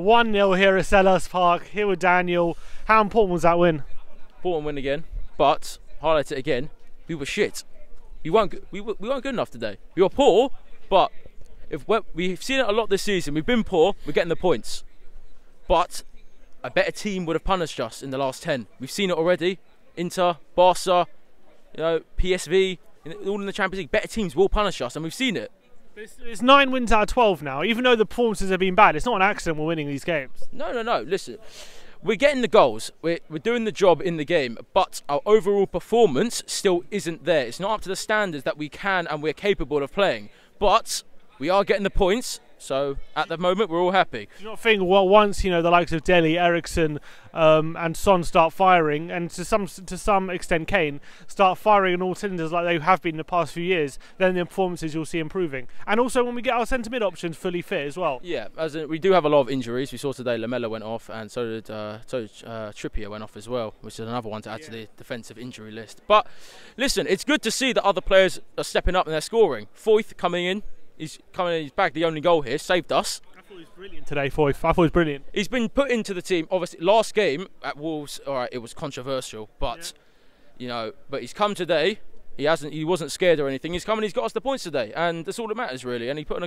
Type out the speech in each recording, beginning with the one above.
1-0 here at Selhurst Park, here with Daniel. How important was that win? Important win again, but highlight it again. We were shit. We weren't good enough today. We were poor, but we've seen it a lot this season. We've been poor. We're getting the points, but a better team would have punished us in the last 10. We've seen it already. Inter, Barca, PSV, all in the Champions League. Better teams will punish us, and we've seen it. It's 9 wins out of 12 now. Even though the performances have been bad, it's not an accident we're winning these games. No. Listen, we're getting the goals. We're doing the job in the game, but our overall performance still isn't there. It's not up to the standards that we can and we're capable of playing. But we are getting the points. So at the moment, we're all happy. Do you not think, well, once the likes of Dele, Eriksson, and Son start firing, and to some extent Kane start firing on all cylinders like they have been in the past few years, then the performances you'll see improving. And also when we get our centre mid options fully fit as well. Yeah, we do have a lot of injuries. We saw today Lamella went off, and so did Trippier went off as well, which is another one to add to the defensive injury list. But listen, it's good to see that other players are stepping up and they're scoring. Foyth coming in. He's coming in, he's bagged the only goal here, saved us. I thought he was brilliant today, Foyth. I thought he was brilliant. He's been put into the team. Obviously, last game at Wolves, all right, it was controversial, but but he's come today. He wasn't scared or anything. He's come and he's got us the points today, and that's all that matters really. And he put in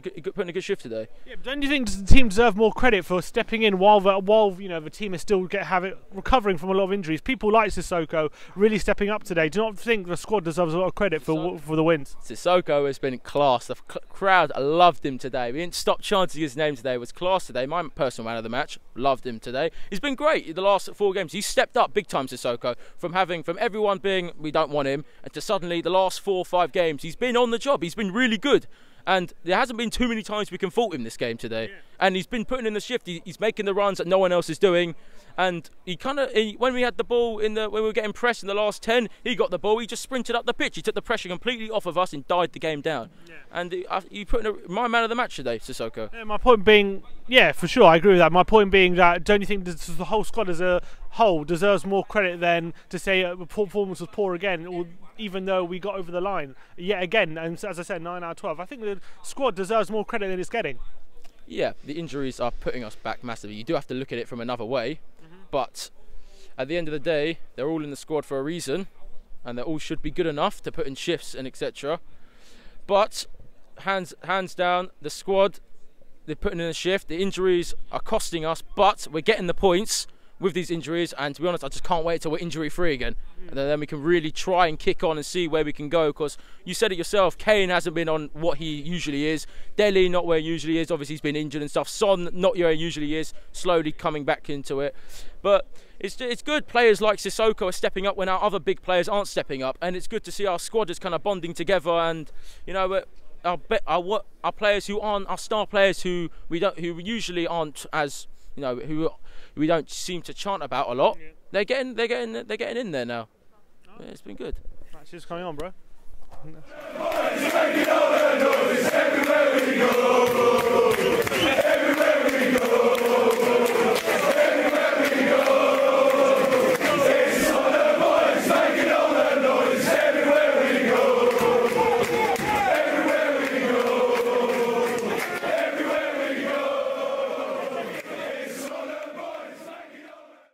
a good shift today. Yeah, but don't you think the team deserve more credit for stepping in while the team is still recovering from a lot of injuries? People like Sissoko really stepping up today. Do you not think the squad deserves a lot of credit for the wins? Sissoko has been class. The crowd loved him today. We didn't stop chanting his name today. It was class today. My personal man of the match, loved him today. He's been great in the last 4 games. He's stepped up big time, Sissoko, from everyone being we don't want him, and to suddenly the last 4 or 5 games he's been on the job. He's been really good, and there hasn't been too many times we can fault him this game today. And he's been putting in the shift. He's making the runs that no one else is doing, and when we had the ball when we were getting pressed in the last 10, he got the ball, he just sprinted up the pitch, he took the pressure completely off of us and died the game down. And he put in my man of the match today, Sissoko. My point being, for sure, I agree with that. My point being that don't you think the whole squad as a whole deserves more credit than to say the performance was poor again, even though we got over the line yet again? And as I said, 9 out of 12. I think the squad deserves more credit than it's getting. Yeah, the injuries are putting us back massively. You do have to look at it from another way, but at the end of the day, they're all in the squad for a reason, and they all should be good enough to put in shifts and etc. But hands down, the squad, they're putting in a shift. The injuries are costing us, but we're getting the points with these injuries, and to be honest, I just can't wait till we're injury free again, and then we can really try and kick on and see where we can go. Because you said it yourself, Kane hasn't been on what he usually is, Dele not where he usually is, obviously he's been injured and stuff, Son not where he usually is, slowly coming back into it. But it's good players like Sissoko are stepping up when our other big players aren't stepping up, and it's good to see our squad is kind of bonding together. And our players who aren't our star players, who usually aren't as who we don't seem to chant about a lot, they're getting in there now. Yeah, it's been good. Match is coming on, bro.